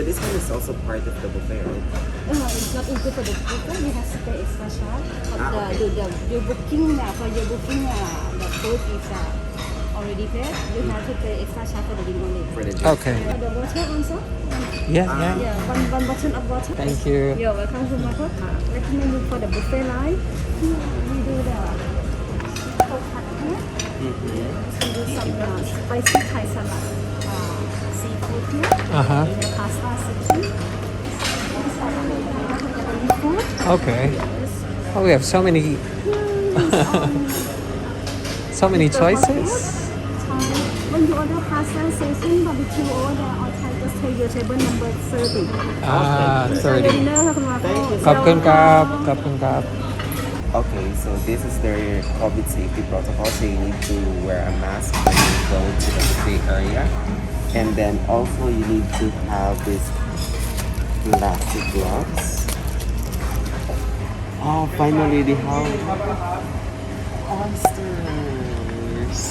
So this one is also part of the buffet, right? It's not included for the buffet. You have to pay extra charge. But okay. your booking for your booking the food is already paid. You have to pay extra charge for the drink only. For the drink. Okay. The water also. Yeah, yeah. Yeah, one bottle of water. Thank you. You're welcome to my pot. Recommend you for the buffet line. We do the cold cut here. We do some spicy Thai salad, seafood here. The pasta section. Food. Okay. Oh, we have so many so many choices. When you order pasta season barbecue order or Thai, just take your table number 30. 30 dinner ค่ะคุณมาโก้ ขอบคุณครับขอบคุณครับ Okay, so this is their COVID safety protocol. So you need to wear a mask when you go to the buffet area. And then also you need to have this plastic gloves. Oh, finally they have oysters.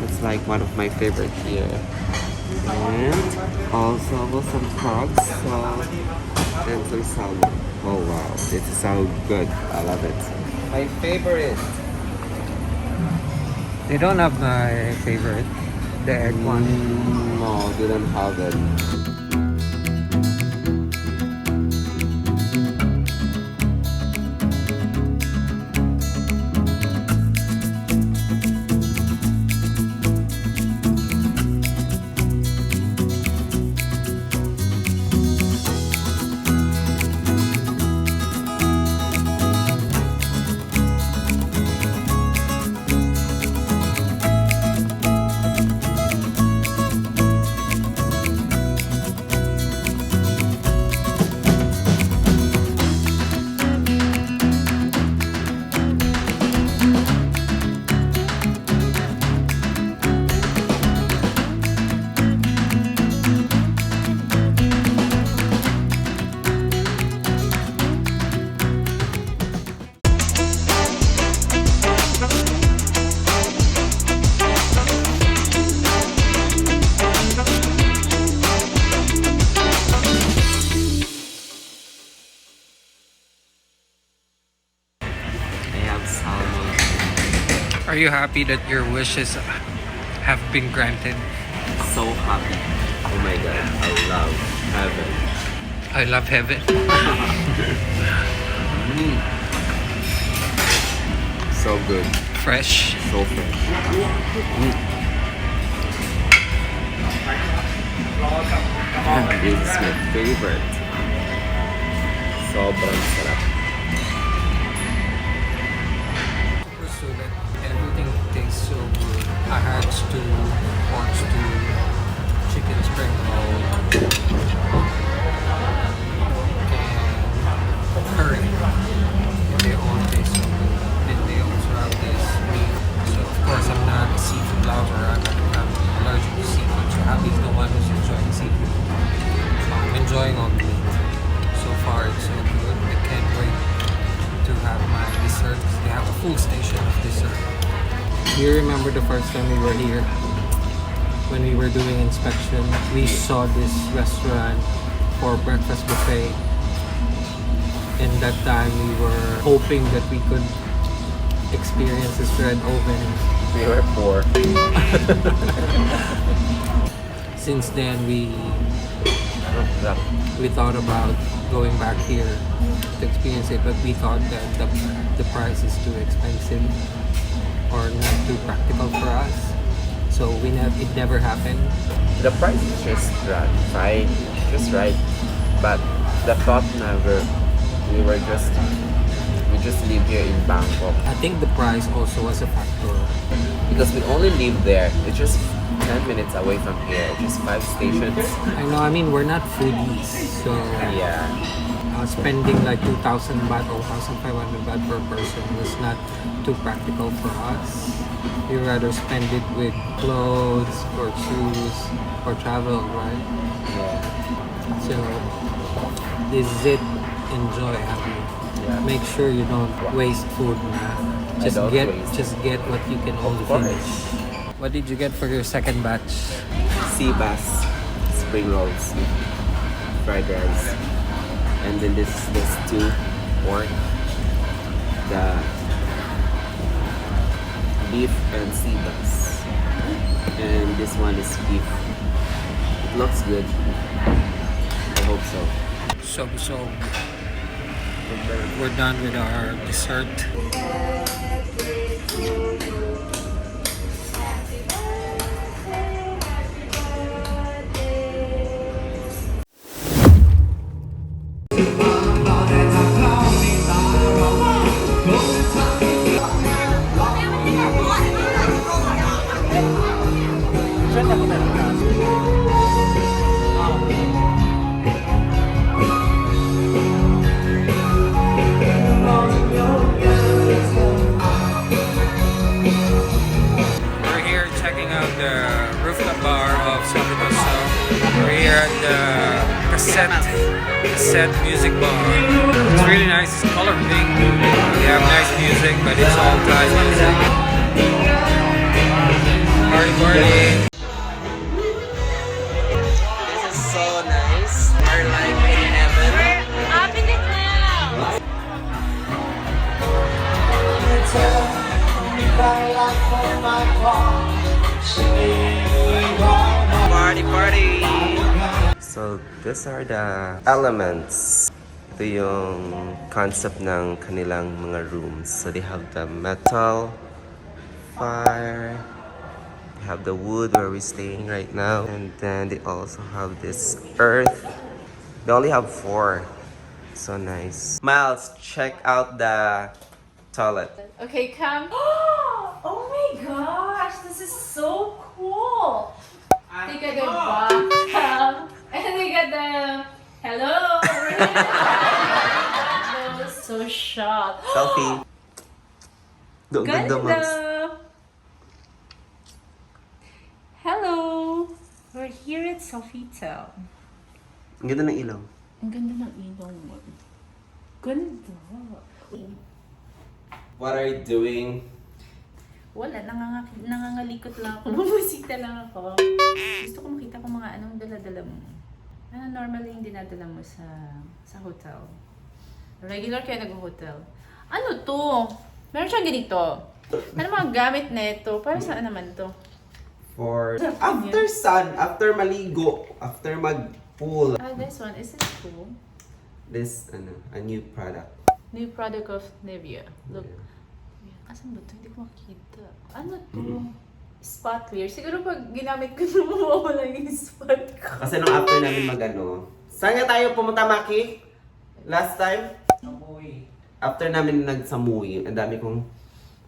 It's like one of my favorite here. And also some frogs and some salmon. Oh wow, this is so good. I love it. My favorite. They don't have my favorite, the egg one. No, they don't have it. Are you happy that your wishes have been granted? So happy. Oh my god, I love heaven. I love heaven. So good. Fresh. So fresh. This is my favorite. Sobrang sarap. So that everything tastes so good. I had stew, pork stew, chicken spring roll, and curry. And they all taste so good. And they also have this meat. So of course I'm not a seafood lover. I'm allergic to seafood. So Hubbie's the one who's enjoying seafood. So I'm enjoying all the meat. So far it's so good. I can't wait to have my dessert. They have a full station of dessert. Do you remember the first time we were here? When we were doing inspection, we saw this restaurant for breakfast buffet. And that time we were hoping that we could experience this red oven. We were poor. Since then we thought about going back here to experience it, but we thought that the price is too expensive or not too practical for us. So it never happened. The price is just right, but the thought never. We just live here in Bangkok I think the price also was a factor. because we only live there. It's just 10 minutes away from here, just 5 stations. I know, I mean, we're not foodies, so Yeah, spending like 2,000 baht or 1,500 baht per person was not too practical for us. We rather spend it with clothes or shoes or travel, right? yeah, So this is it. Enjoy, Happy. yeah. Make sure you don't waste food, nah. I don't waste. Just get what you can only course. finish. What did you get for your second batch? Sea bass, spring rolls, fried rice. And then this is the stew pork, the beef and sea bass. And this one is beef. It looks good. I hope so. So we're done with our dessert. We're here checking out the rooftop bar of Sofitel So. We're here at the Casette Music Bar. It's really nice, it's color pink. They have nice music, but it's all Thai music. Party, party. This is so nice. We're like in heaven. Up in it now. Party, party! So, these are the elements. Ito yung concept ng kanilang mga rooms. So, they have the metal, fire, they have the wood where we're staying right now, and then they also have this earth. They only have 4. So nice. Miles, check out the toilet. Okay, come. Oh my gosh, this is so cool. They got the bathtub and they got the hello. That was so shocked. Selfie. Doon ganda, Miles. Ganda. Hello. We're here at Sofitel. Ang ganda ng ilaw. Ang ganda ng ilaw mo. Ganda. What are you doing? Wala, nangangalikot lang ako. Bumusita lang ako. Gusto ko makita kung mga anong dala-dala mo. Ano normally yung dinadala mo sa hotel? Regular kayo nag-hotel. Ano to? Meron siyang ganito. Ano mga gamit nito? Para saan naman to? For after sun, after maligo, after mag-pool. Ah, this one. Is this cool? This, a new product. New product of Nivea. Look. Asan ba ito? Hindi ko makita. Ano to? Spot clear. Siguro pag ginamit ko na mawawala yung spot ko. Kasi nung after namin mag-ano, saan nga tayo pumunta, Mackee? Last time? Samoy. After namin nagsamuy, ang dami kong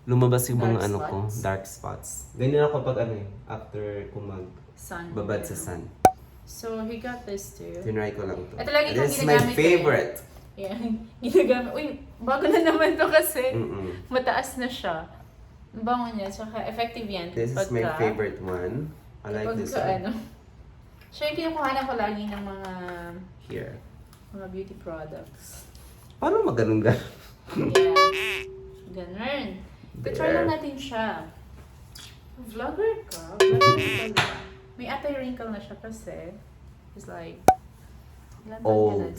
lumabas yung mga Dark spots? dark spots. Ganyan ako pag after kung Sun. magbabad sa sun. So, he got this too. Tinry ko lang to. Ito lagi kong This is my ginagamit ko favorite. Yeah. Ginagamit. Uy, bago na naman to kasi. Mm-mm. Mataas na siya. Ang bango niya. Tsaka effective yan. This is my favorite one. I like this one. Siya yung kinukuhanan ko lagi ng Here. mga beauty products. Paano maganon-ganon? Yeah. Ganun. Try lang natin siya. Vlogger ka? Vlogger ka. May anti-wrinkle na siya kasi. It's like... Old.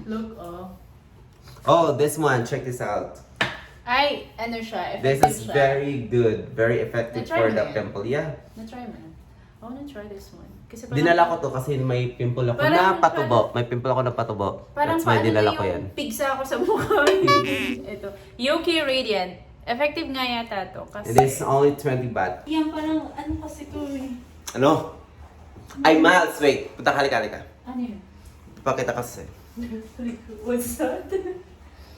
Look, oh. Oh, this one. Check this out. Ay, ano siya? This Effective is siya. very good. Very effective Na-try for mo the yan? pimple. Yeah. Na-try mo na. I wanna try this one. Kasi parang, Dinala ko to kasi may pimple ako na Parang- patubo. May pimple ako na patubo. parang That's why paano dinala na ko yan. yung pigsa ako sa mukha. Ito. Yuki Radiant. Effective nga yata to. Kasi... And this is only 20 baht. Yan, parang ano kasi to eh. Ano? Ay, Miles, wait. Punta ka, halika. Ano yun? Pakita kasi. What's that?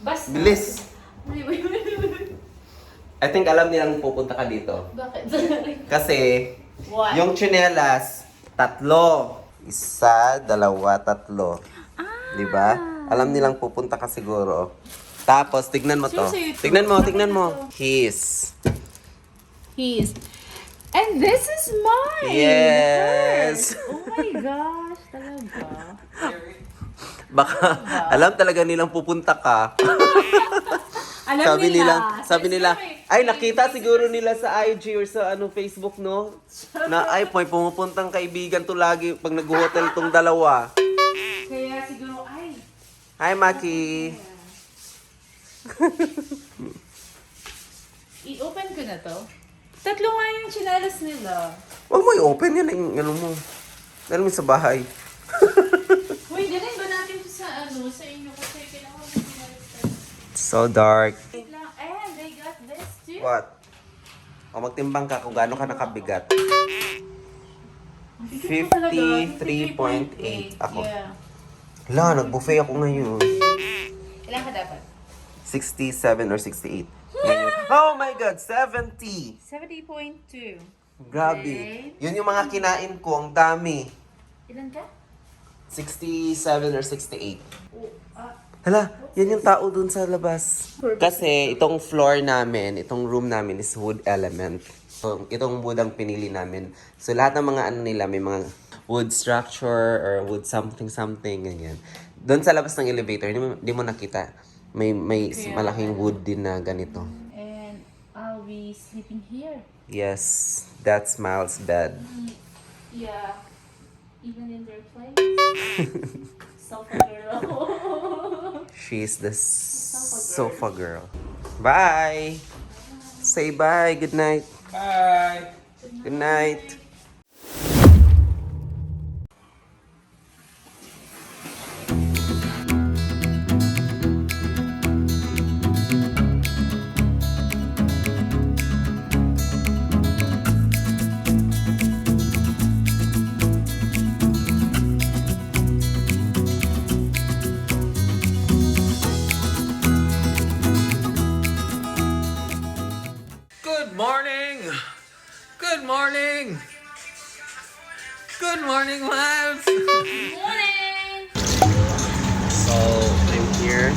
Basta. Bilis! Wait. I think alam nilang pupunta ka dito. Bakit? Kasi, What? yung tsinelas, 3. 1, 2, 3. Diba? Alam nilang pupunta ka siguro. Tapos, tignan mo to. Seriously, ito? Tignan mo. His. And this is mine! Yes! Hers. Oh my gosh, talaga. Baka, alam talaga nilang pupunta ka. Alam Sabi nila. nila, Ay, nakita siguro nila sa IG or sa Facebook, no? Na, ay, pumupuntang kaibigan to lagi pag nag-hotel tong dalawa. Kaya siguro, ay. Hi, Mackee. I-open ko na to. Tatlo nga yung chinelas nila. Huwag mo i-open yan yung ano mo. Dahil mo sa bahay. Uy, ganun ba natin sa sa inyo? Kasi kailangan mo chinelas tayo. So dark. Wait lang. And they got this too. What? O magtimbang ka kung gaano ka nakabigat. 53.8 ako. Yeah. Hala, nag-buffet ako ngayon. Ilan ka dapat? 67 or 68. Ngayon. Oh my God, 70! 70.2. Grabe. Okay. Yun yung mga kinain ko, ang dami. Ilan ka? 67 or 68. Oh, Hala, yan yung tao dun sa labas. Kasi itong floor namin, itong room namin is wood element. So, itong wood ang pinili namin. So, lahat ng mga ano nila, may mga wood structure or wood something, ganyan. Doon sa labas ng elevator, di mo nakita. May malaking wood din na ganito. and I'll be sleeping here. Yes, that's Miles' bed. Yeah. Even in their place. Sofa girl. She's the sofa girl. Bye! Say bye. Good night. Bye! Good night. Good morning! Good morning! Good morning, Miles! Morning! So, I'm here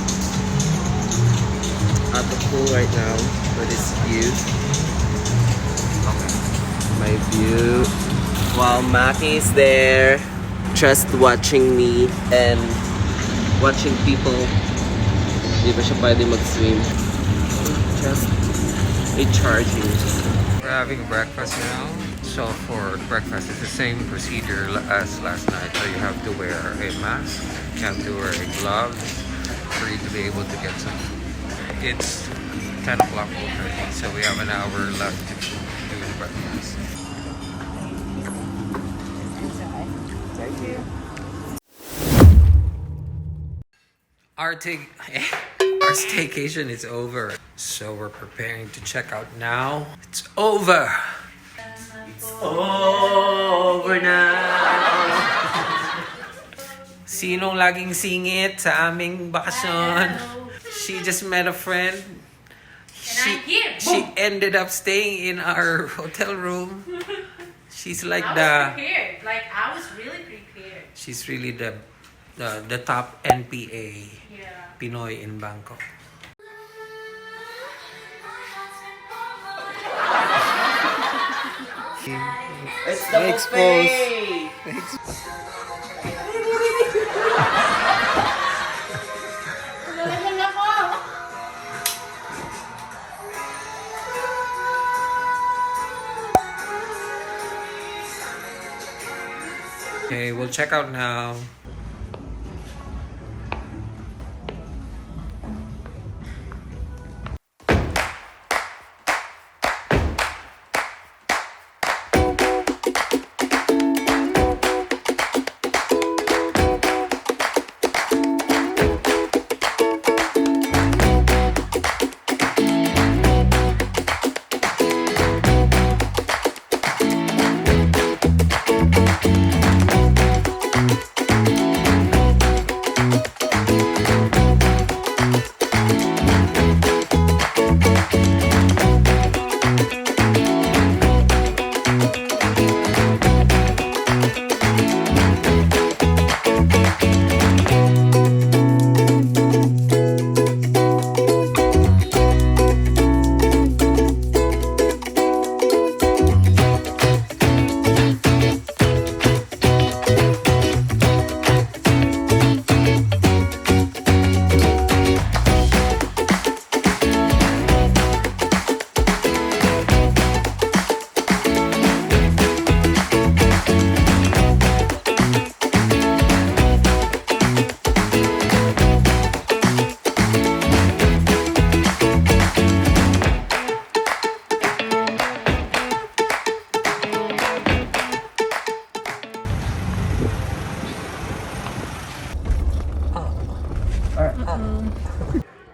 at the pool right now for this view. Okay. My view. While Mackee is there, just watching me and watching people. Hindi ba siya pwede mag-swim? Just recharging. We're having breakfast now. So for breakfast, it's the same procedure as last night. So you have to wear a mask, you have to wear a gloves for you to be able to get some food. It's 10 o'clock already, so we have an hour left to do the breakfast. Thank you. Our staycation is over, so we're preparing to check out now. It's over. Over now. Sinong laging singit sa aming bakasyon? She just met a friend. I'm here. She ended up staying in our hotel room. She's like I was the prepared. Like, I was really prepared. she's really the top NPA Yeah. Pinoy in Bangkok. It's the buffet. Nalaman ako! Okay, we'll check out now.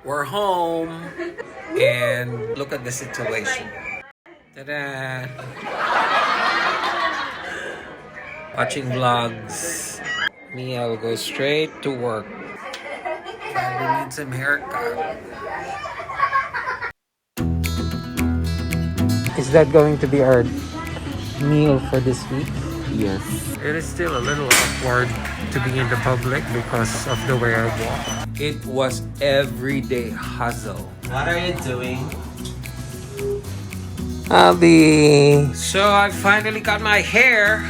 We're home. And look at the situation. Ta-da! Watching vlogs. Me, I will go straight to work. Probably need some haircut. Is that going to be our meal for this week? Yes. It is still a little awkward to be in the public because of the way I walk. It was everyday hustle. What are you doing? Hubbee. So I finally got my hair